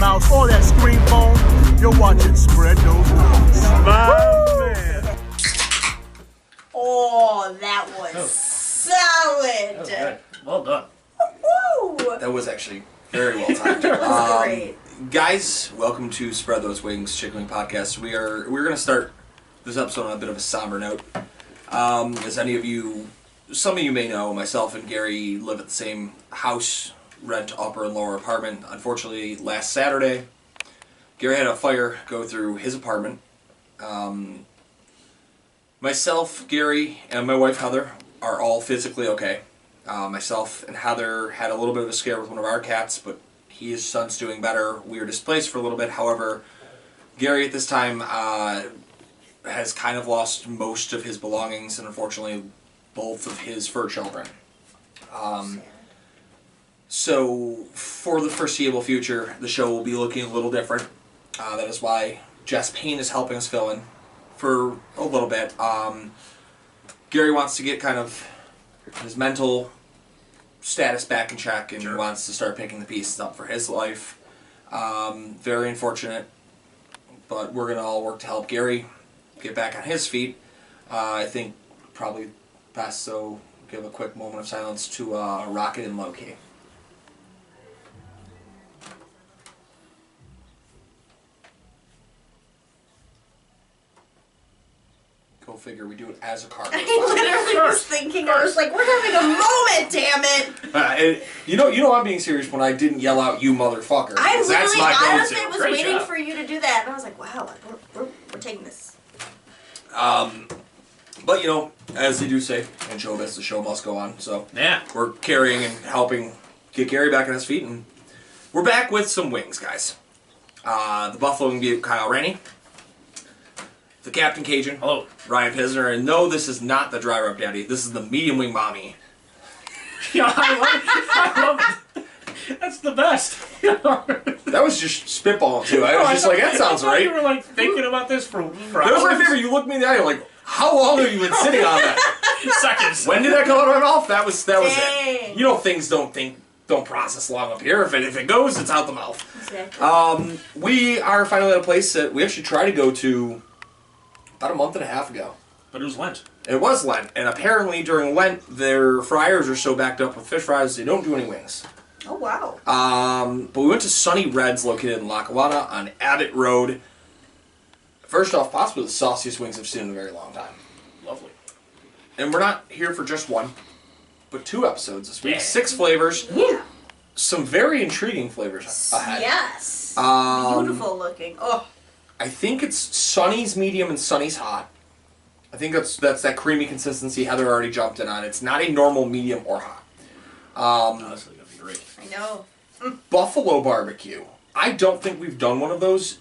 mouse, or that screen phone, you're watching Spread Those Wings. Man. Oh, that was solid. That was good. Well done. Woo! That was actually very well timed. That was great. Guys, welcome to Spread Those Wings Chicken Wing Podcast. We're going to start this episode on a bit of a somber note. As some of you may know, myself and Gary live at the same house, rent upper and lower apartment. Unfortunately, last Saturday, Gary had a fire go through his apartment. Myself, Gary, and my wife Heather are all physically okay. Myself and Heather had a little bit of a scare with one of our cats, but his son's doing better. We were displaced for a little bit. However, Gary at this time has kind of lost most of his belongings, and unfortunately both of his fur children. So for the foreseeable future, the show will be looking a little different. That is why Jess Payne is helping us fill in for a little bit. Gary wants to get kind of his mental status back in check and wants to start picking the pieces up for his life. Very unfortunate, but we're going to all work to help Gary get back on his feet. I think probably best so give a quick moment of silence to Rocket and Loki. Go figure, we do it as a car. I literally was thinking, I was like, we're having a moment, damn it! You know I'm being serious when I didn't yell out, "You motherfucker." I literally, that's my go-to. honestly was Great waiting job. for you to do that, and I was like, wow, we're taking this. But as they do say in showbiz, the show must go on. So Yeah. we're carrying and helping get Gary back on his feet, and we're back with some wings, guys. The Buffalo and Butte Kyle Rennie, the Captain Cajun, Hello. Ryan Pisner, and no, this is not the dry rub daddy. This is the medium wing mommy. Yeah, I love it. That's the best. That was just spitballing too. I was just like, that sounds right. You were like thinking about this for That was my favorite. You looked me in the eye, you're like, how long have you been sitting on that? seconds. When did that come out of my mouth? That was Dang. it. Things don't process long up here. If it goes, it's out the mouth. Exactly. We are finally at a place that we actually tried to go to about a month and a half ago. But it was Lent. It was Lent, and apparently during Lent, their fryers are so backed up with fish fries, they don't do any wings. Oh, wow. But we went to Sonny Red's located in Lackawanna on Abbott Road. First off, possibly the sauciest wings I've seen in a very long time. Lovely. And we're not here for just one, but 2 episodes this week. Yeah. 6 flavors. Yeah. Some very intriguing flavors ahead. Yes. Um, Beautiful looking. Oh. I think it's Sonny's medium and Sonny's hot. I think that's that creamy consistency Heather already jumped in on. It's not a normal medium or hot. That's going to be great. I know. Buffalo barbecue. I don't think we've done one of those,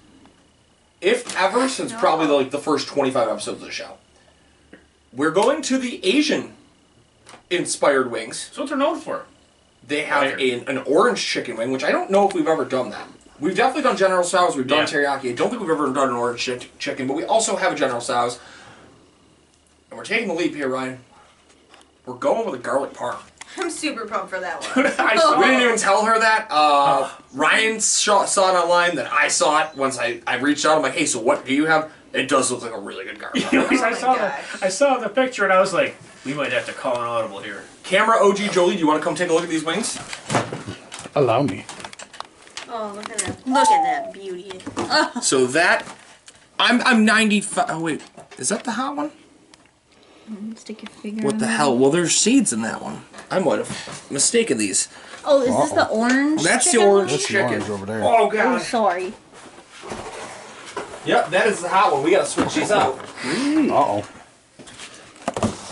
if ever, since probably like the first 25 episodes of the show. We're going to the Asian-inspired wings. That's what they're known for. They have an orange chicken wing, which I don't know if we've ever done that. We've definitely done General Tso's, we've done teriyaki. I don't think we've ever done an orange chicken, but we also have a General Tso's. And we're taking the leap here, Ryan. We're going with a garlic parm. I'm super pumped for that one. We didn't even tell her that. Ryan saw it online, then I saw it once I reached out. I'm like, hey, so what do you have? It does look like a really good garlic parm. I saw the picture and I was like, we might have to call an audible here. Camera OG Jolie, do you want to come take a look at these wings? Allow me. Oh, look at that. Look at that beauty. Oh. So that, I'm 95, oh wait, is that the hot one? Stick your finger What the hell? Well, there's seeds in that one. I might have mistaken these. Oh, is this the orange? That's the chicken orange That's the chicken. orange over there. Oh, one? Oh, God. sorry. Yep, that is the hot one. We gotta switch these out. Uh-oh.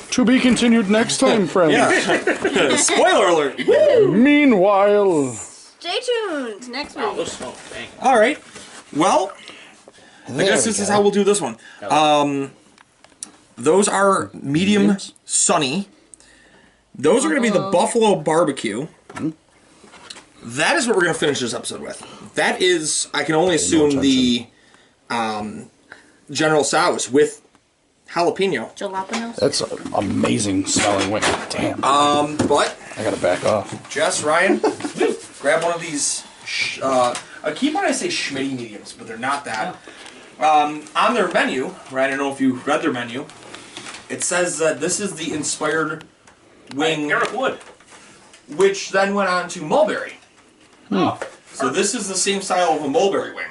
To be continued next time, friends. Yeah. Spoiler alert. Meanwhile... Stay tuned next week. All right. Well, I guess this is how we'll do this one. Those are medium sunny. Those are going to be the Buffalo barbecue. That is what we're going to finish this episode with. That is, I can only assume, the General Tso's with jalapeno. Jalapenos? That's an amazing smelling wing. Damn. But I gotta back off. Jess, Ryan, grab one of these. I keep wanting to say Schmitty mediums, but they're not that. On their menu, right? I don't know if you read their menu. It says that this is the inspired wing, Eric Wood. which then went on to mulberry. Oh, So this is the same style of a mulberry wing.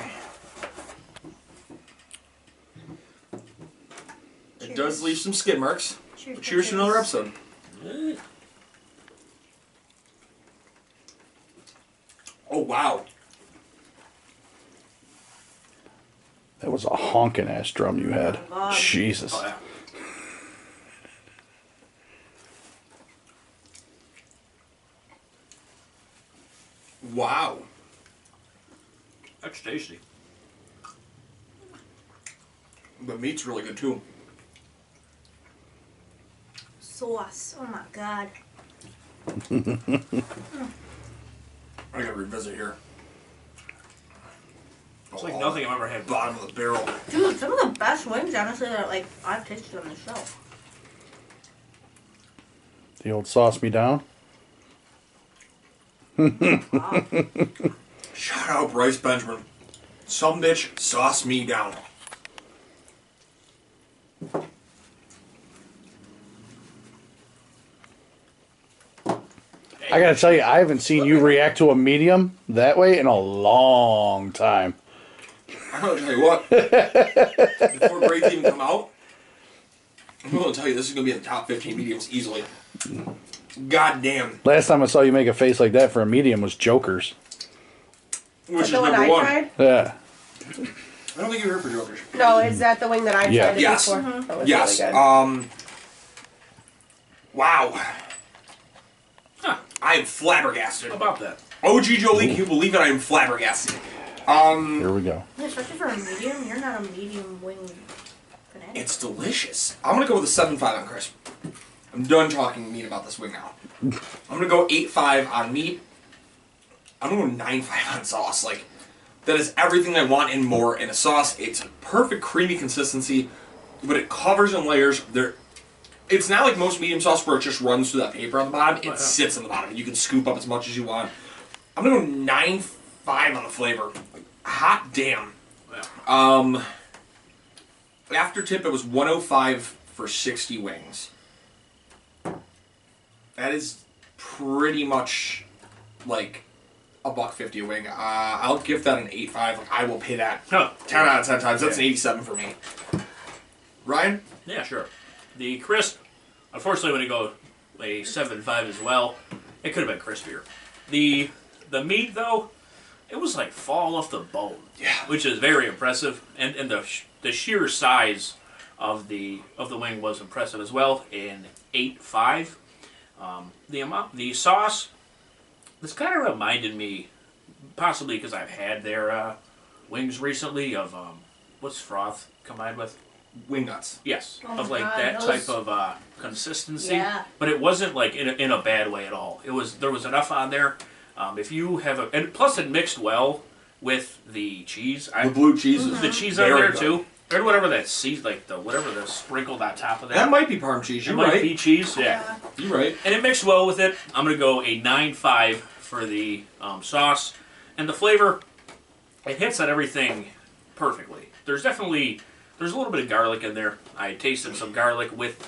It does leave some skid marks. Cheers. Cheers to another episode. Oh, wow. That was a honking ass drum you had. God. Jesus. oh yeah. Wow. That's tasty. The meat's really good too. Sauce. Oh my god. I gotta revisit here. It's like nothing I've ever had. Bottom of the barrel. Dude, some of the best wings, honestly, that like I've tasted on the show. The old sauce me down. Wow. Shout out Bryce Benjamin. Some bitch sauce me down. I gotta tell you, I haven't seen you react to a medium that way in a long time. I'm gonna tell you what. Before grades even come out, I'm gonna tell you this is gonna be in the top 15 mediums easily. God damn. Last time I saw you make a face like that for a medium was Joker's. Which is the one number I one. tried? Yeah. I don't think you were here for Jokers. No, is that the wing that I Yeah. tried Yes. before? That was Yes. really good. Wow. Huh. I am flabbergasted. How about that? OG Jolie, can you believe it? I am flabbergasted. Here we go. Yeah, especially for a medium, you're not a medium wing fanatic. It's delicious. I'm gonna go with a 7.5 on crisp. I'm done talking meat about this wing now. I'm gonna go 8.5 on meat. I'm gonna go 9.5 on sauce. Like, that is everything I want and more in a sauce. It's a perfect creamy consistency, but it covers in layers. It's not like most medium sauce where it just runs through that paper on the bottom. It sits on the bottom. You can scoop up as much as you want. I'm gonna go 9.5 on the flavor. Hot damn. After tip, it was 105 for 60 wings. That is pretty much like $1.50 a wing. I'll give that an 8.5. Like, I will pay that 10 out of 10 times. That's an 87 for me. Ryan? Yeah, sure. The crisp, unfortunately, when you go a 7.5 as well, it could have been crispier. The meat, though, it was like fall off the bone. Yeah. Which is very impressive, and the sheer size of the wing was impressive as well. In 8.5, the sauce. This kind of reminded me, possibly because I've had their wings recently, of what's froth combined with? Wing nuts. Yes, Oh of my like God, that those- type of consistency. Yeah. But it wasn't like in a bad way at all. There was enough on there. If you have and plus it mixed well with the cheese. The blue cheese is The cheese on very there good. too. Or whatever that seed, like whatever the sprinkled on top of that. That might be Parm cheese. It You're might right. be cheese. Yeah. You're right. And it mixed well with it. I'm going to go a 9.5 for the sauce. And the flavor, it hits on everything perfectly. There's a little bit of garlic in there. I tasted some garlic with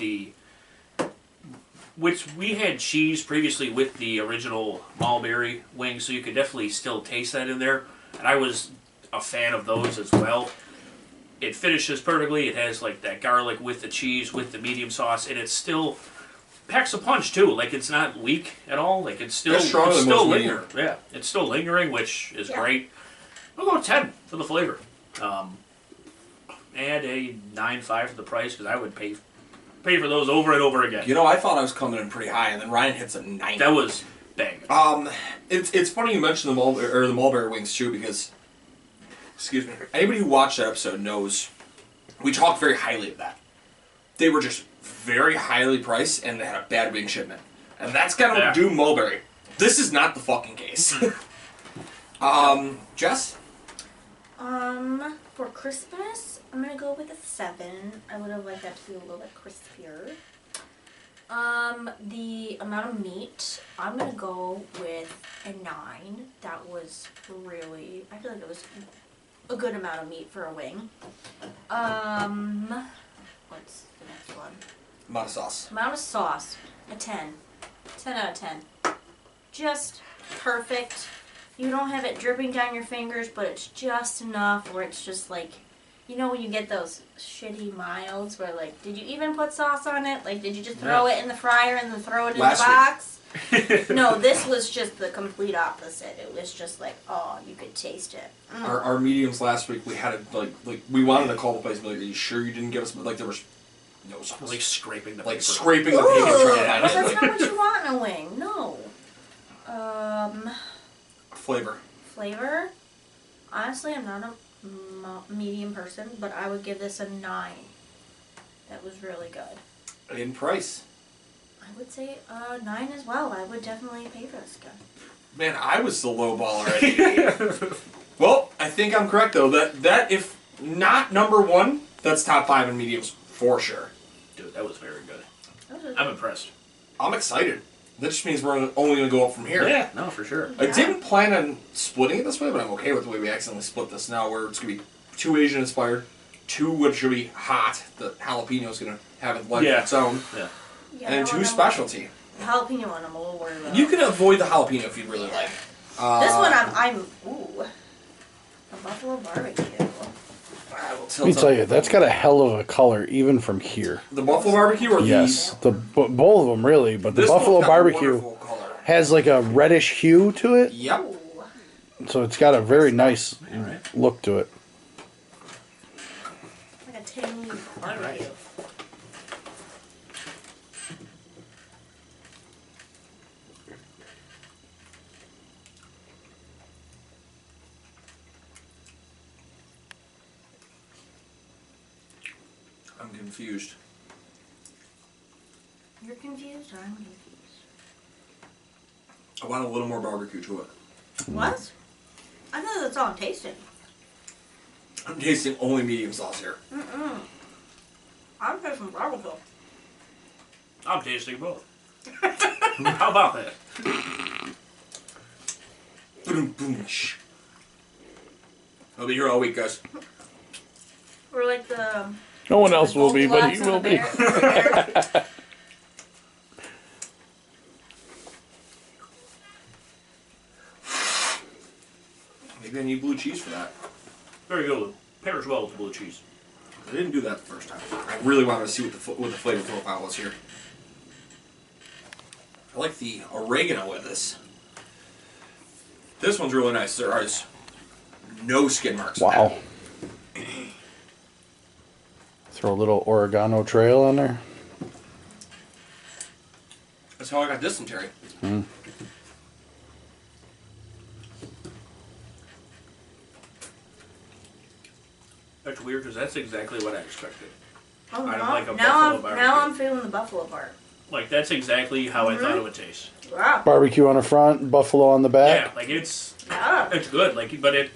which we had cheese previously with the original mulberry wings, so you could definitely still taste that in there. And I was a fan of those as well. It finishes perfectly. It has like that garlic with the cheese, with the medium sauce, and it still packs a punch too. Like it's not weak at all. Like it's still It's stronger than most medium. lingering. Yeah, it's still lingering, which is Yeah. great. I'll go 10 for the flavor. Add a 9.5 for the price because I would pay for those over and over again. You know, I thought I was coming in pretty high, and then Ryan hits a 9. That was bang. It's funny you mentioned the mulberry wings too, because excuse me, anybody who watched that episode knows we talked very highly of that. They were just very highly priced, and they had a bad wing shipment, and that's kind of Yeah. do mulberry. This is not the fucking case. Jess? For Christmas, I'm gonna go with a 7. I would have liked that to be a little bit crispier. The amount of meat, I'm gonna go with a 9. That was really, I feel like it was a good amount of meat for a wing. What's the next one? Amount of sauce. Amount of sauce, a 10. 10 out of 10. Just perfect. You don't have it dripping down your fingers, but it's just enough where it's just like, you know when you get those shitty milds where like, did you even put sauce on it? Like, did you just throw it in the fryer and then throw it in the box? No, this was just the complete opposite. It was just like, oh, you could taste it. Our mediums last week, we had it like we wanted to call the place and be like, are you sure you didn't give us, like there was no sauce. Like scraping the like paper. scraping the Ooh, paper trying to but find that's it. not Like, what you want in a wing. No. flavor. Flavor? Honestly, I'm not a medium person, but I would give this a 9. That was really good. In price. I would say 9 as well. I would definitely pay for this guy. Man, I was the low ball already. Well, I think I'm correct though. That if not number 1, that's top 5 in mediums for sure. Dude, that was very good. That was really I'm good. impressed. I'm excited. That just means we're only going to go up from here. Yeah, no, for sure. I didn't plan on splitting it this way, but I'm okay with the way we accidentally split this now, where it's going to be 2 Asian inspired, 2 which should be hot. The jalapeno's going to have it life of its own, Yeah. Yeah, and then that 2 one specialty. The jalapeno one, I'm a little worried about. You can avoid the jalapeno if you really like. This one, I'm ooh, a buffalo barbecue. I will Let tilt me up. tell you, that's got a hell of a color even from here. The buffalo barbecue or Yes, the both of them really, but the this buffalo one's got barbecue wonderful color. has like a reddish hue to it, Yep. Ooh. so it's got a very nice Alright. look to it. Like a tangy barbecue. Alright. I'm confused. You're confused or I'm confused? I want a little more barbecue to it. What? I thought that's all I'm tasting. I'm tasting only medium sauce here. I'm tasting barbecue. I'm tasting both. How about that? Boom, boom, shh. I'll be here all week, guys. We're like the. No one else will be, but Goldilocks he and will the be. bear. Maybe I need blue cheese for that. Very good. Pairs well with the blue cheese. I didn't do that the first time. I really wanted to see what the flavor profile was here. I like the oregano with this. This one's really nice. There is no skid marks. in Wow. that. Throw a little oregano trail on there. That's how I got dysentery. That's weird because that's exactly what I expected. Oh, I don't now, like a now buffalo I'm barbecue. now I'm feeling the buffalo part. Like that's exactly how I thought it would taste. Wow. Barbecue on the front, buffalo on the back. Yeah, like it's Yeah. good. Like, but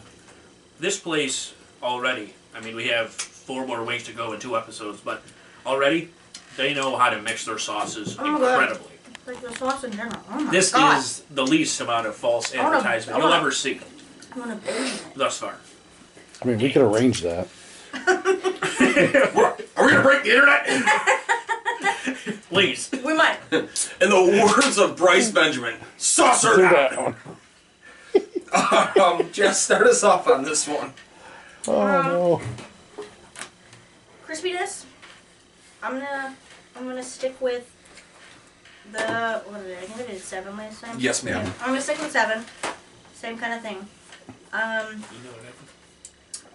this place already. I mean, we have 4 more wings to go in 2 episodes, but already they know how to mix their sauces Oh my God. incredibly. Like the sauce in general. Oh my This God. is the least amount of false I wanna- advertisement I you'll wanna- ever see I'm gonna bathe in it. thus far. I mean, we could arrange that. Are we gonna break the internet? Please. We might. In the words of Bryce Benjamin, saucer Do down. that one. Jess, start us off on this one. Oh no. Crispiness. I'm gonna stick with the what did I think I did 7 last time? Yes, ma'am. Yeah, I'm gonna stick with 7. Same kind of thing. You know what I think?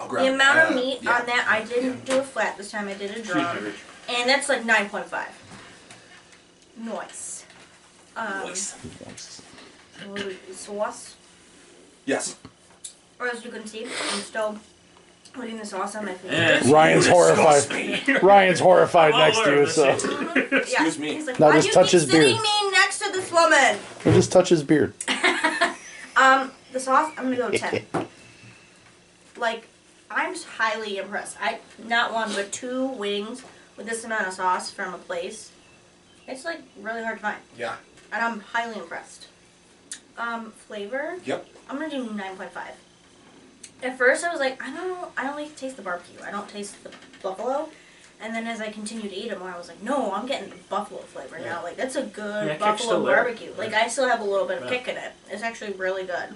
I'll grab The amount of meat yeah. on that, I didn't do a flat this time. I did a Excuse drum, me, Rich. and that's like 9.5. Nice. Nice. Sauce. Yes. Or as you can see, I'm still putting the sauce on my Yeah. fingers. Ryan's Disgust horrified. Ryan's horrified Well, next to you, let's so see. Yeah. Excuse me. He's like, Now why just do you touch keep his beard. sitting me next to this woman? we'll just touch his beard. The sauce, I'm gonna go 10. Like, I'm just highly impressed. Not 1, but 2 wings with this amount of sauce from a place. It's like really hard to find, Yeah. and I'm highly impressed. Flavor. Yep. I'm gonna do 9.5. At first, I was like, I don't like to taste the barbecue. I don't taste the buffalo. And then as I continued to eat it more, I was like, no, I'm getting the buffalo flavor now. Like, that's a good Yeah, kick's buffalo still there. barbecue. Like, I still have a little bit of Yeah. kick in it. It's actually really good.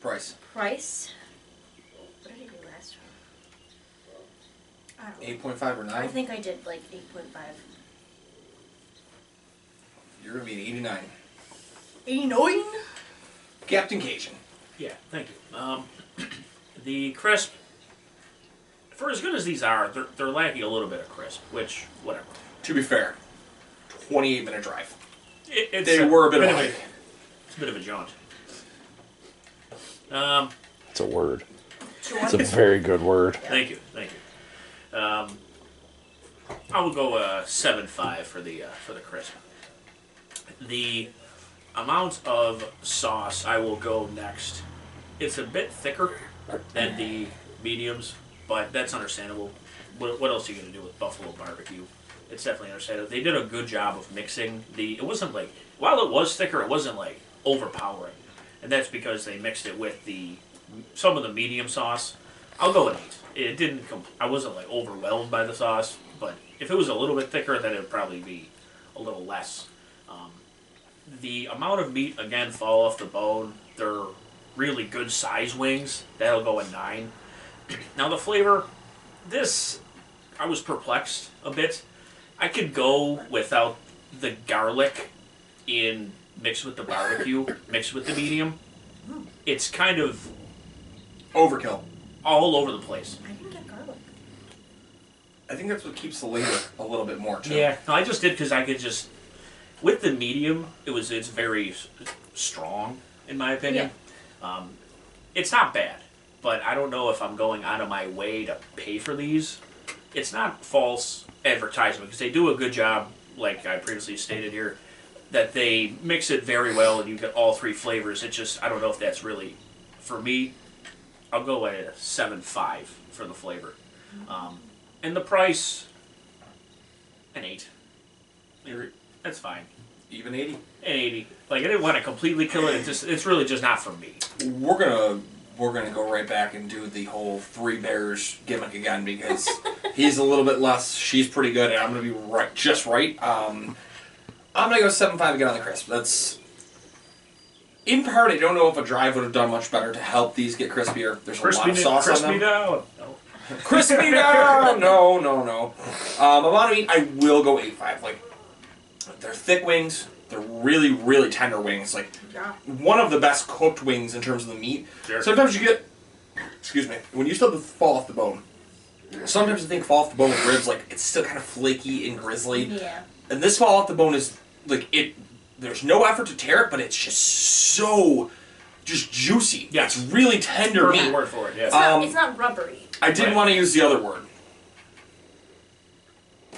Price. Price. What did I do last time? I don't know. 8.5 or 9? I think I did like 8.5. You're going to be an 89. 89? Captain Cajun. Yeah, thank you. The crisp, for as good as these are, they're lacking a little bit of crisp, which, whatever. To be fair, 28-minute drive. It's They were a bit of a a, hike. it's a bit of a jaunt. It's a word. Sure. It's a very good word. Thank you. I will go 7.5 for the crisp. The amount of sauce I will go next. It's a bit thicker than the mediums, but that's understandable. What else are you gonna do with buffalo barbecue? It's definitely understandable. They did a good job of mixing the. It wasn't like, while it was thicker, it wasn't like overpowering, and that's because they mixed it with some of the medium sauce. I'll go an 8. It didn't. I wasn't like overwhelmed by the sauce, but if it was a little bit thicker, then it would probably be a little less. The amount of meat again fall off the bone. They're really good size wings. That'll go a 9. Now the flavor, I was perplexed a bit. I could go without the garlic mixed with the barbecue, mixed with the medium. It's kind of Overkill. all over the place. I didn't get garlic. I think that's what keeps the flavor a little bit more, too. Yeah, no, I just did because I could just, with the medium, it's very strong in my opinion. It's not bad, but I don't know if I'm going out of my way to pay for these. It's not false advertisement because they do a good job, like I previously stated here, that they mix it very well and you get all 3 flavors. It just, I don't know if that's really, for me, I'll go at a 7.5 for the flavor. And the price, an 8. That's fine. Even 80. An 80. Like, I didn't want to completely kill it. It's really just not for me. We're gonna go right back and do the whole 3 bears gimmick again because he's a little bit less. She's pretty good, and I'm gonna be just right. I'm gonna go 7.5 again on the crisp. That's in part. I don't know if a drive would have done much better to help these get crispier. There's a lot of sauce on them. Down. No. Crispy down. No. Amount of meat, I will go 8.5. Like, they're thick wings. They're really, really tender wings. Like, one of the best cooked wings in terms of the meat. Sure. Sometimes you get, excuse me, when you still fall off the bone, sometimes I think fall off the bone with ribs, like, it's still kind of flaky and grizzly. Yeah. And this fall off the bone is, like, there's no effort to tear it, but it's just so, just juicy. Yeah. It's really tender Perfect meat. word for it, yes. It's not rubbery. I didn't want to use the other word.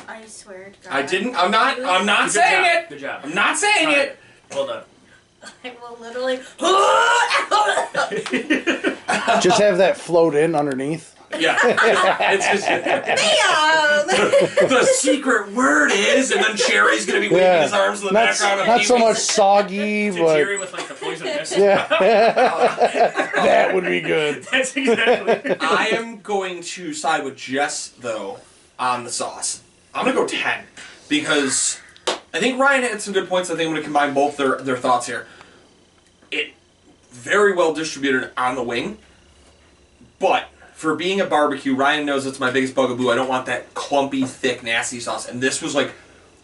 I swear to God. I didn't, I'm not Good saying job. it. Good job. I'm not saying it. Well done. I will literally. Just have that float in underneath. Yeah. It's just, the secret word is, and then Cherry's going to be waving his arms in the background. Not so much soggy, To but Jerry with like the poison mist. yeah, that would be good. That's exactly. I am going to side with Jess, though, on the sauce. I'm going to go 10, because I think Ryan had some good points. I think I'm going to combine both their thoughts here. It very well distributed on the wing, but for being a barbecue, Ryan knows it's my biggest bugaboo. I don't want that clumpy, thick, nasty sauce. And this was like,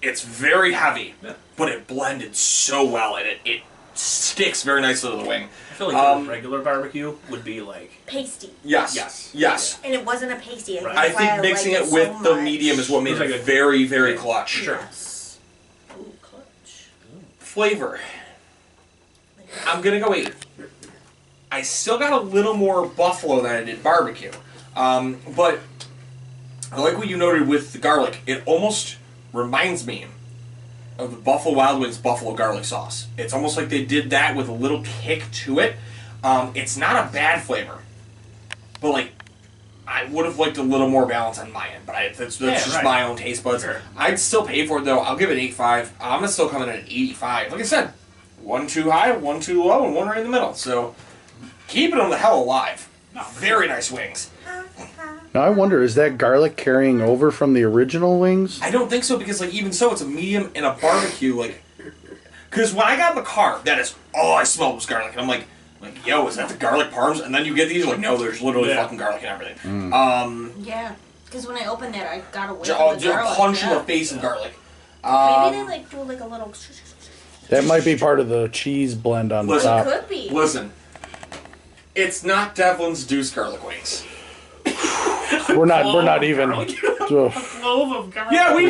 it's very heavy, but it blended so well, and it sticks very nicely to the wing. I feel like regular barbecue would be like Pasty. Yes. And it wasn't a pasty. Right. I think mixing it with the medium is what made Looks it like a- very, very clutch. Sure. Yes. Ooh, clutch. Flavor. I'm going to go 8. I still got a little more buffalo than I did barbecue. But I like what you noted with the garlic. It almost reminds me of the Buffalo Wild Wings buffalo garlic sauce. It's almost like they did that with a little kick to it. It's not a bad flavor. But like, I would have liked a little more balance on my end, but that's just my own taste buds. Sure. I'd still pay for it though. I'll give it 8.5. I'm gonna still come in at 85. Like I said, one too high, one too low, and one right in the middle. So keeping them the hell alive. Very nice wings. Now I wonder, is that garlic carrying over from the original wings? I don't think so because like even so, it's a medium and a barbecue. Like, because when I got in the car, that is all I smelled was garlic, and I'm like, yo, is that the garlic parms? And then you get these, you're like, no, there's literally fucking garlic and everything. Yeah, because when I opened that, I got away Just with the garlic. punch in the face of garlic. Maybe they like do like a little. That might be part of the cheese blend on the It top. could be. Listen, it's not Devlin's Deuce garlic wings. We're not even. A clove of garlic. Yeah, we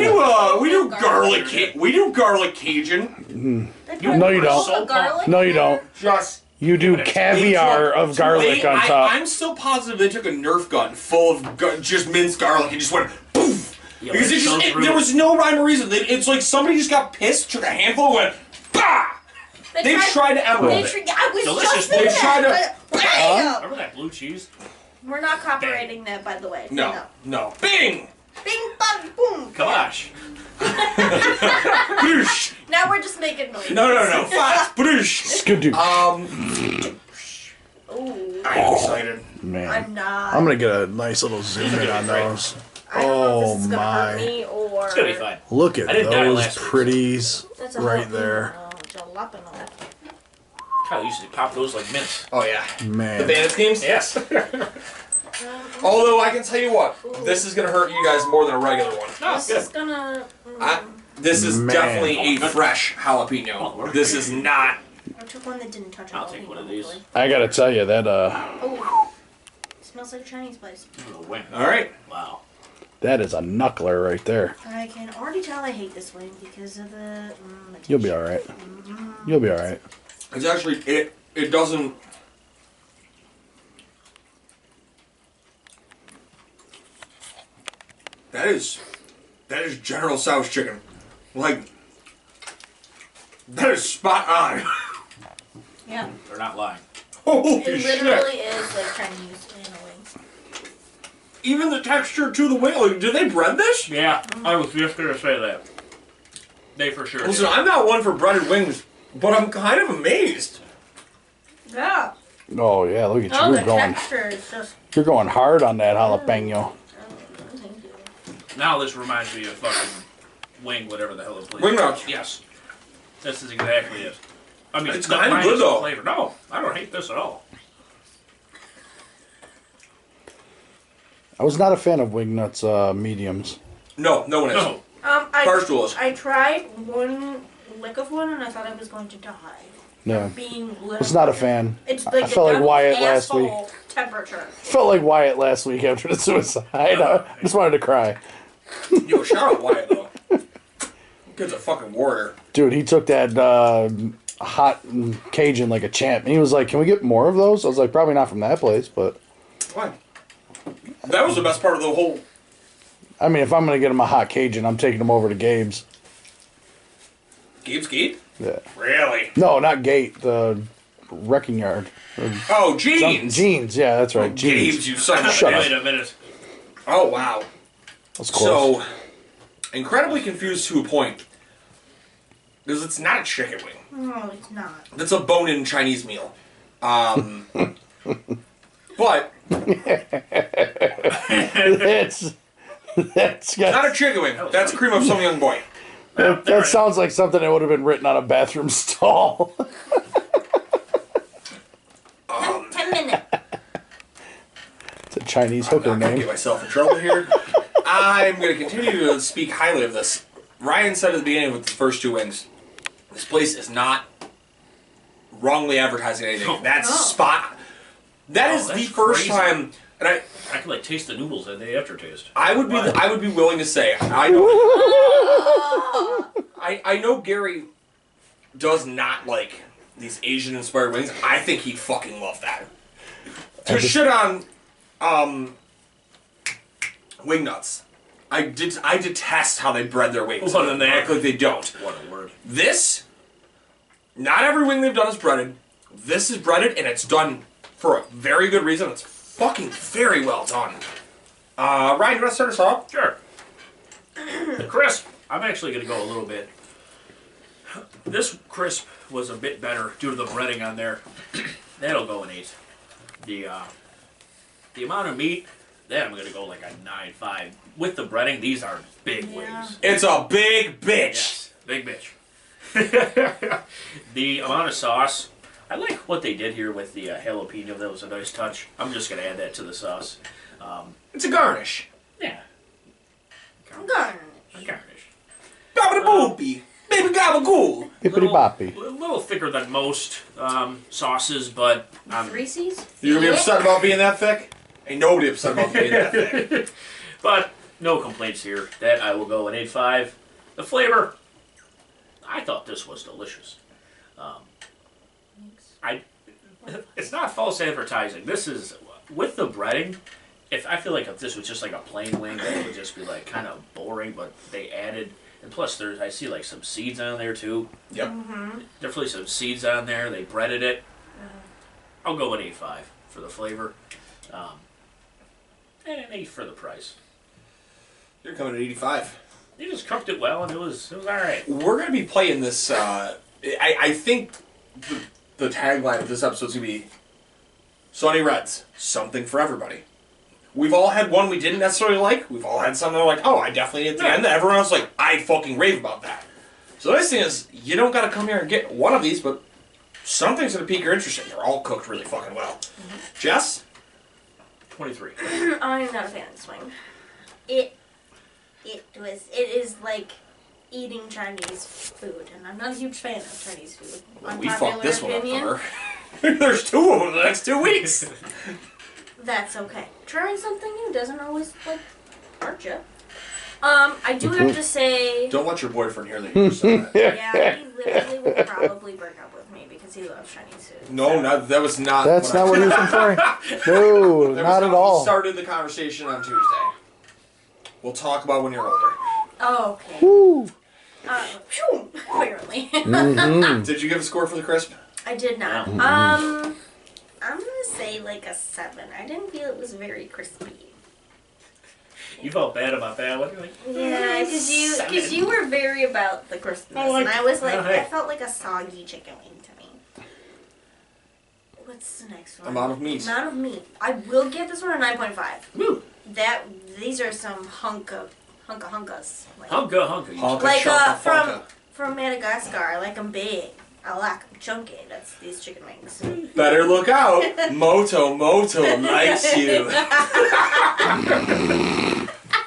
do Garlic. garlic Cajun. No, you don't. Put garlic No, you in there? don't. Just You do caviar of garlic on top. I'm still positive they took a Nerf gun full of just minced garlic and just went poof. Yeah, Because like there was no rhyme or reason. It's like somebody just got pissed, took a handful, and went bah. They tried to emerald it. I was Delicious. just thinking They tried that. but bam! Remember that blue cheese? We're not copyrighting that, by the way. No. Bing! Bing, bang, boom. Gosh. Boosh! Now we're just making noise. No. Fast! Boosh! Skidoo. Ooh, I'm excited. Man, I'm not. I'm gonna get a nice little zoom in on those. I don't know if this is Oh, gonna hurt my. me or. It's gonna be fine. Look at I didn't die those last week. pretties That's a right jalapeno. there. Jalapeno. Kyle used to pop those like mints. Oh yeah. Man. The bandit teams? Yes. Although I can tell you what, this is gonna hurt you guys more than a regular one. This is gonna. This is Man. definitely a fresh jalapeno. This is not. I took one that didn't touch. I'll take one of these. I gotta tell you that Oh, smells like a Chinese place. All right. Wow. that is a knuckler right there. I can already tell I hate this wing because of the. You'll be all right. You'll be all right. It's actually it doesn't. That is General Tso's chicken. Like that is spot on. Yeah, They're not lying. Holy it shit! literally is like Chinese in a wing. Even the texture to the wing. Like, do they bread this? Yeah, I was just gonna say that. They for sure. Listen, did. I'm not one for breaded wings, but I'm kind of amazed. Yeah. Oh yeah, look at Oh, you. the texture is just. You're going hard on that jalapeno. Thank you. Now this reminds me of fucking wing, whatever the hell it's called. Wing nuts. Yes. This is exactly it. I mean, It's not kinda minus good, the though. Flavor. No, I don't hate this at all. I was not a fan of Wingnuts mediums. No one is. No. Barstools. I tried one lick of one and I thought I was going to die. Yeah. Being I was not a fan. It's I like felt like the Wyatt last asshole week. temperature. Felt like Wyatt last week after the suicide. I just wanted to cry. Yo, shout out Wyatt though. Kid's a fucking warrior. Dude, he took that hot Cajun like a champ. And he was like, can we get more of those? I was like, probably not from that place, but... Why? That was the best part of the whole. I mean, if I'm going to get him a hot Cajun, I'm taking him over to Gabe's. Gabe's Gate? Yeah. Really? No, not Gate. The wrecking yard. Oh, jeans. Jeans, yeah, that's right. Gabe's, Jeans. you son of a Shut bitch. up. Wait a minute. Oh, wow. That's close. So, incredibly confused to a point. Because it's not a chicken wing. No, it's not. That's a bone-in Chinese meal. But, that's got, not a chicken wing. That's cream of some young boy. that sounds like something that would have been written on a bathroom stall. 10 minutes. It's a Chinese I'm hooker not going to name. get myself in trouble here. I'm going to continue to speak highly of this. Ryan said at the beginning with the first two wings, this place is not wrongly advertising anything. That's spot. That is the that's first crazy. time, and I can like taste the noodles and the aftertaste. I would be willing to say I know Gary does not like these Asian inspired wings. I think he'd fucking love that. To shit on wing nuts. I detest how they bread their wings. What an They act like they don't. What a word. This, not every wing they've done is breaded. This is breaded and it's done for a very good reason. It's fucking very well done. Ryan, do you want to start us off? Sure. The crisp, I'm actually going to go a little bit. This crisp was a bit better due to the breading on there. That'll go an 8. The amount of meat, that I'm going to go like a 9.5. With the breading, these are big wings. It's a big bitch. Yes, big bitch. The amount of sauce, I like what they did here with the jalapeno. That was a nice touch. I'm just going to add that to the sauce. It's a garnish. Yeah. Garnish. A garnish. Gobble-boopy. Baby gabagool. Hippity boppy. A little thicker than most sauces, but Reese's? You're going to be upset about being that thick? Ain't nobody upset about being that thick. but no complaints here. That I will go an 8.5. The flavor, I thought this was delicious. It's not false advertising. This is with the breading. I feel like if this was just like a plain wing, that would just be like kind of boring. But they added, and plus I see like some seeds on there too. Yep. Definitely some seeds on there. They breaded it. I'll go an 8.5 for the flavor, and an 8 for the price. You're coming at 85. They just cooked it well, and it was all right. We're going to be playing this. I think the tagline of this episode is going to be Sonny Red's something for everybody. We've all had one we didn't necessarily like. We've all had something like, oh, I definitely at the end. Everyone else like, I fucking rave about that. So the nice thing is, you don't got to come here and get one of these, but something's going to pique your interest in. They're all cooked really fucking well. Jess? 23. I'm not a fan of this wing. It is like eating Chinese food, and I'm not a huge fan of Chinese food. Well, we Unpopular fucked this one up opinion, for her. There's 2 of them in the next 2 weeks. That's okay. Trying something new doesn't always like hurt you. I do have to say, Don't let your boyfriend hear that you just said that. yeah, he literally will probably break up with me because he loves Chinese food. No, that was not. That's not what he was implying. No, That was not at how all. We started the conversation on Tuesday. We'll talk about when you're older. Oh, okay. Woo. Phew, clearly. Did you give a score for the crisp? I did not. Yeah. I'm gonna say like a 7. I didn't feel it was very crispy. You felt bad about that, what? Like, Yeah, because you were very about the crispness, Oh, like- and I was like, oh, hey. I felt like a soggy chicken wing to me. What's the next one? Amount of meat. Amount of meat. I will give this one a 9.5. Woo! These are some hunkas. Like, Hunka. Honka Like chonka funka. from Madagascar. I like them big. I like them chunky. That's these chicken wings. Better look out. Moto likes you.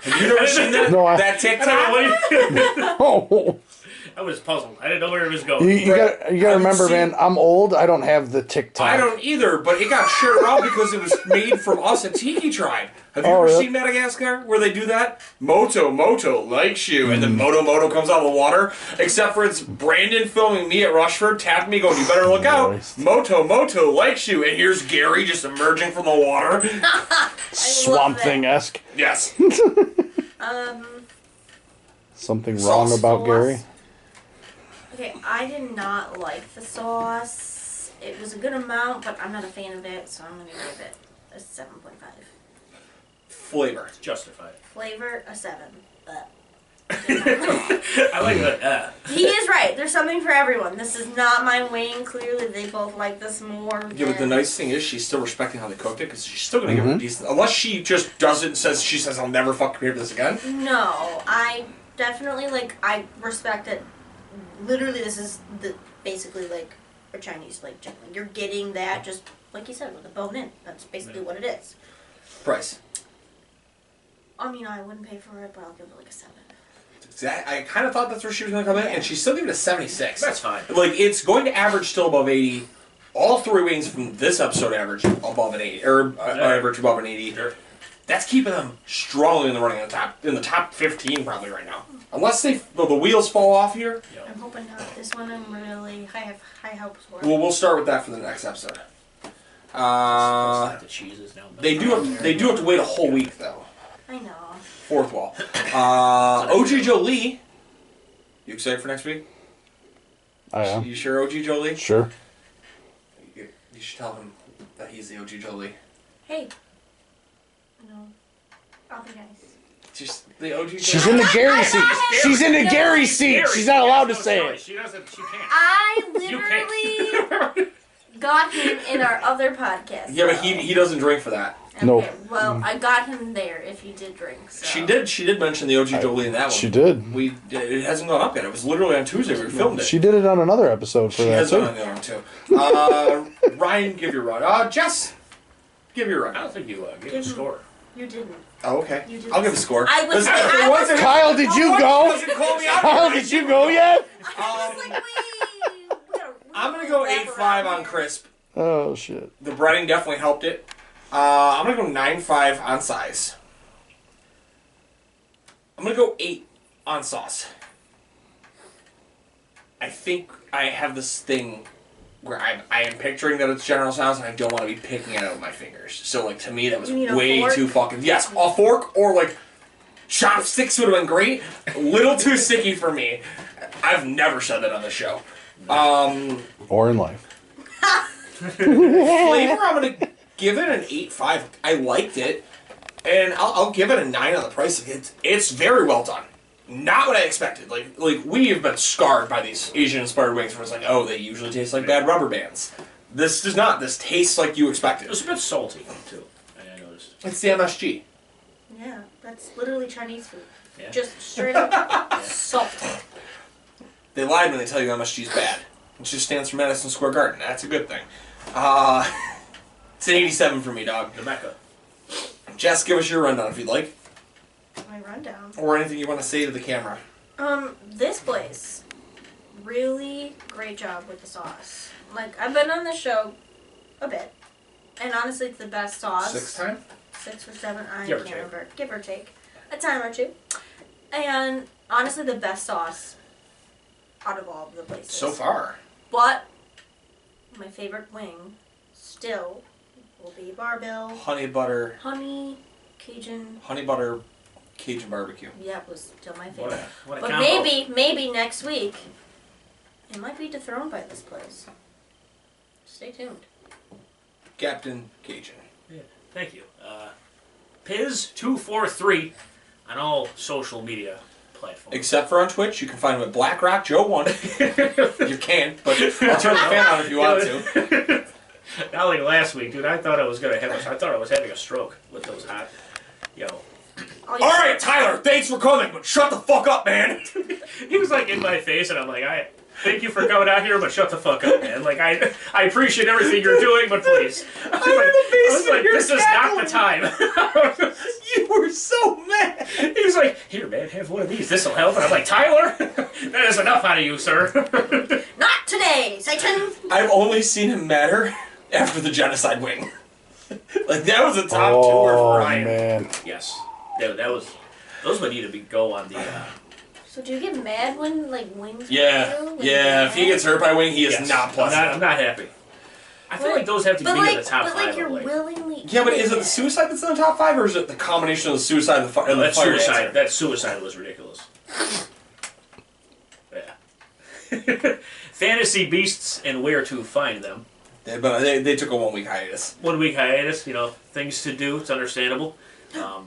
Have you never seen that? No, that TikTok? Oh, I was puzzled. I didn't know where it was you, going. you got to remember, man. I'm old. I don't have the TikTok. I don't either, but it got shared around because it was made from us at Tiki Tribe. Have you Oh, ever really? seen Madagascar where they do that? Moto likes you, and then Moto comes out of the water. Except for it's Brandon filming me at Rushford, tapping me, going, "You better look out, Christ. Moto likes you." And here's Gary just emerging from the water. Swamp that. Thing-esque. Yes. Something Sauce. wrong about Sauce. Gary? Okay, I did not like the sauce. It was a good amount, but I'm not a fan of it, so I'm going to give it a 7.5. Flavor. Justified. Flavor, a 7. I like that. He is right. There's something for everyone. This is not my wing. Clearly, they both like this more. Yeah, but the than- nice thing is she's still respecting how they cooked it because she's still gonna give it a decent. Unless she just doesn't she says I'll never fucking hear this again. No, I definitely I respect it. Literally, this is basically like a Chinese chicken. You're getting that just like you said with the bone in. That's basically what it is. Price. I mean, I wouldn't pay for it, but I'll give it a 7. See, I kind of thought that's where she was gonna come in, and she's still giving it a 76. That's fine. It's going to average still above 80. All 3 wings from this episode average above an 80, or average above an 80. Sure. That's keeping them strongly in the running in the top 15 probably right now. Unless the wheels fall off here. I'm hoping not. This one I have high hopes for. Well, we'll start with that for the next episode. The cheeses now. They do have to wait a whole week though. I know. Fourth wall. OG Jolie. You excited for next week? I am. You sure, OG Jolie? Sure. You should tell him that he's the OG Jolie. Hey. You know. I'll be nice. Just the OG. She's in the Gary seat. She's in the Gary seat. Gary, She's not allowed to no say choice. it. She doesn't. She can't. I You can't. literally got him in our other podcast. Yeah, but though. he doesn't drink for that. Okay, No. well, I got him there if he did drink. So. She did mention the OG Jolie in that one. She did. It hasn't gone up yet. It was literally on Tuesday we filmed it. She did it on another episode for She that has done too. on the other one too. Ryan, give your run. Jess, give your I run. don't think you gave a score. You didn't. Oh, okay. You did. I'll give a score. I was. Listen, I there was wasn't- Kyle, did you go? Doesn't call me out. Kyle, did you go yet? I was like, wait. I'm gonna go 8.5 on crisp. Oh shit. The breading definitely helped it. I'm gonna go 9.5 on size. I'm gonna go 8 on sauce. I think I have this thing where I am picturing that it's General Tso's and I don't want to be picking it out with my fingers. So like to me that was You need a way fork? too fucking a fork or like chopsticks would have been great. A little too sticky for me. I've never said that on the show. Or in life. Flavor, I'm gonna give it an 8.5. I liked it, and I'll give it a 9 on the price. It's very well done. Not what I expected. Like we have been scarred by these Asian-inspired wings, where it's like, oh, they usually taste like bad rubber bands. This does not. This tastes like you expected. It was a bit salty too. I noticed. It's the MSG. Yeah, that's literally Chinese food. Yeah. Just straight up salt. They lied when they tell you MSG's bad. It just stands for Madison Square Garden. That's a good thing. It's an 87 for me, dog. The Mecca. Jess, give us your rundown if you'd like, My rundown. or anything you want to say to the camera. This place, really great job with the sauce. Like, I've been on the show a bit, and honestly, it's the best sauce. 6th time? 6 or 7, I Give or can't take. remember. Give or take. A time or two. And honestly, the best sauce out of all of the places. So far. But my favorite wing still will be barbell, Honey butter Cajun. Cajun barbecue. Yeah, it was still my What favorite. a But combo. maybe next week, it might be dethroned by this place. Stay tuned. Captain Cajun. Yeah, thank you. Piz243 on all social media platforms. Except for on Twitch, you can find him at BlackRock Joe 1. You can, but I'll turn the fan on if you want to. Not like last week, dude. I thought I was having a stroke with those hot, Alright, Tyler, thanks for coming, but shut the fuck up, man. He was like in my face, and I'm like, thank you for coming out here, but shut the fuck up, man. Like I appreciate everything you're doing, but please. I was like, this is not the time. You were so mad. He was like, here, man, have one of these. This'll help. And I'm like, Tyler, that is enough out of you, sir. Not today, Satan! I've only seen him madder after the genocide wing. Like, that was a top tour for Oh Ryan. man. Yes, that was. Those would need to go on the. So do you get mad when, like, wings Yeah, go through? When yeah, you're if he mad? gets hurt by wing, he is Yes. not pleasant. I'm not happy. I feel like those have to be but in like, the top but 5. like you're of, willingly Yeah, but eating is it the suicide that's in the top 5, or is it the combination of the suicide and the, and the that fire suicide. dancer? That suicide was ridiculous. Yeah. Fantasy beasts and where to find them. They took a 1 week hiatus. 1 week hiatus. Things to do. It's understandable.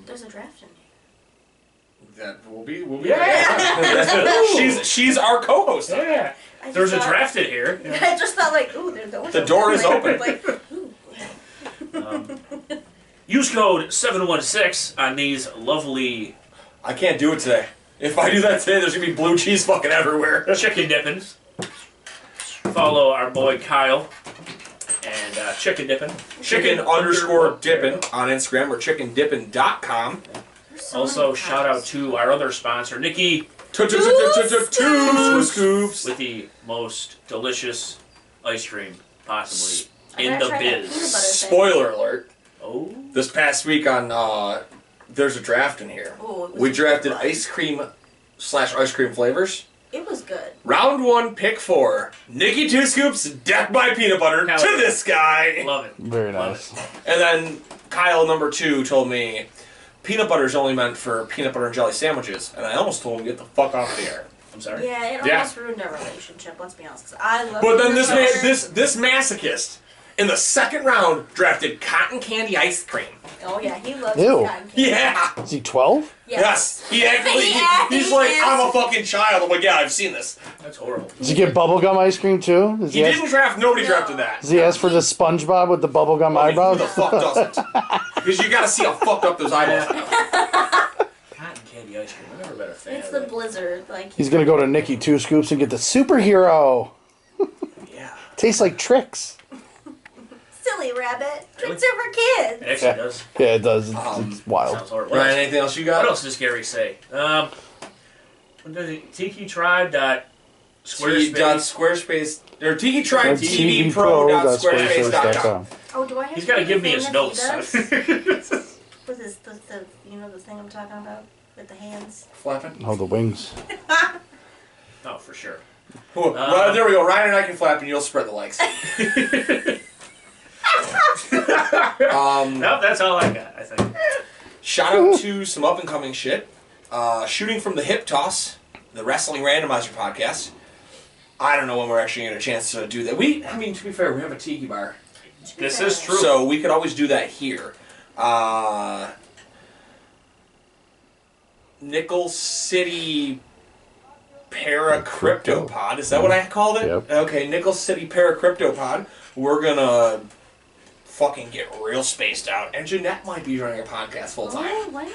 There's a draft in here. That will be. Yeah. she's our co-host. Yeah. I just There's a thought- draft in here. I just thought, like, ooh, there's no The door is open. Like, ooh. Use code 716 on these lovely I can't do it today. If I do that today, there's gonna be blue cheese fucking everywhere. chicken dippins. Follow our boy Kyle and chicken dippin. Chicken_dippin on Instagram or chickendippin.com. There's so Also, many shout out to our other sponsor, Nikki, Two scoops. with the most delicious ice cream possibly I in gotta the try that peanut biz. butter thing. Spoiler alert. Oh, This past week on there's a draft in here. Ooh, it was We drafted good. ice cream/ice cream flavors. It was good. Round 1, pick 4. Nikki 2 scoops, decked by peanut butter Hell to yeah. this guy. love it. Very Love nice. it. And then Kyle number 2 told me peanut butter is only meant for peanut butter and jelly sandwiches, and I almost told him to get the fuck off the air. I'm sorry. Yeah, it Yeah. almost ruined our relationship, let's be honest. 'Cause I love But then peanut this butter. masochist in the second round drafted cotton candy ice cream. Oh yeah, he loves Ew. his cotton candy. Yeah. Is he 12? Yes. He actually. He's He like, is. I'm a fucking child. I'm like, yeah, I've seen this. That's horrible. Does he get bubblegum ice cream too? Does He ask, didn't draft. Nobody No. drafted that. does he ask for the SpongeBob with the bubblegum I mean, who eyebrows? the fuck doesn't? Because you got to see how fucked up those eyeballs are. Cotton candy ice cream. I've never been a fan It's of the it. blizzard. Like He's gonna go to Nikki Two Scoops and get the superhero. Yeah. Tastes like Tricks. silly rabbit. Tricks are for kids. It actually does. Yeah, it does. It's wild. Sounds horrible. Ryan, anything else you What got? else does Gary say? What does it? Tiki Tribe dot Squarespace or Tiki Tribe TVPro.squarespace.com. Oh, do I have He's to got to do give the me thing his that he notes. does? With his, the the thing I'm talking about with the hands. Flapping. Oh, the wings. Oh, for sure. Cool. Well, there we go. Ryan and I can flap, and you'll spread the likes. Nope, that's all I got, I think. Shout out to some up and coming shit. Shooting from the Hip Toss, the Wrestling Randomizer podcast. I don't know when we're actually going to get a chance to do that. I mean, to be fair, we have a tiki bar, This is true. so we could always do that here. Nickel City Para Cryptopod. Is that what I called it? Yep. Okay, Nickel City Para Cryptopod. We're gonna fucking get real spaced out, and Jeanette might be running a podcast full time. Oh wow.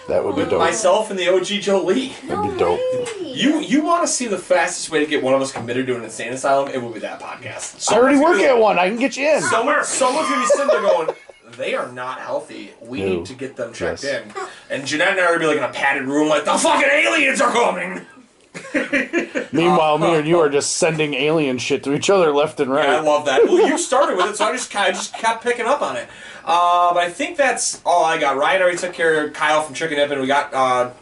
That would be dope. Myself and the OG Jolie. No That'd be dope. way. You want to see the fastest way to get one of us committed to an insane asylum? It would be that podcast. I already Someone's work gonna be at one. I can get you in. Someone's gonna be sitting there going, they are not healthy. We No. need to get them checked Yes. in. And Jeanette and I are gonna be like in a padded room, like the fucking aliens are coming. Meanwhile, me and you are just sending alien shit to each other left and Yeah, I right. love that. Well, you started with it, so I just kept picking up on it. But I think that's all I got. Ryan already took care of Kyle from Chicken Nip, and we got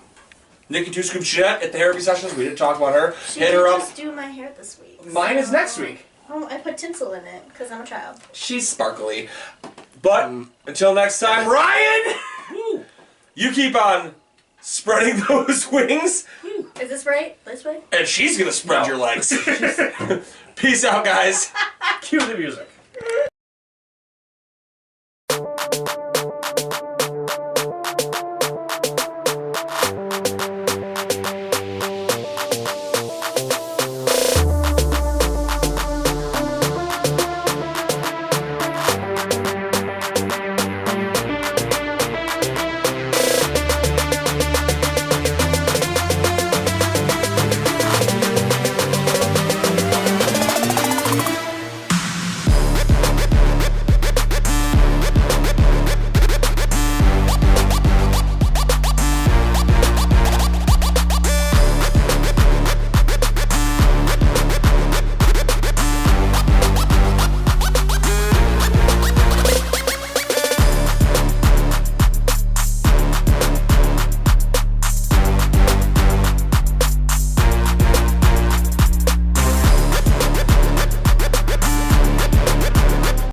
Nikki Two Scoop Jeanette at the therapy sessions. We didn't talk about her. She Hit did her up. just do my hair this week. Mine is so- next week. Oh, I put tinsel in it because I'm a child. She's sparkly. But until next time, Ryan, you keep on spreading those wings, Is this right? This way? and she's gonna spread your legs. Peace out, guys. Cue the music.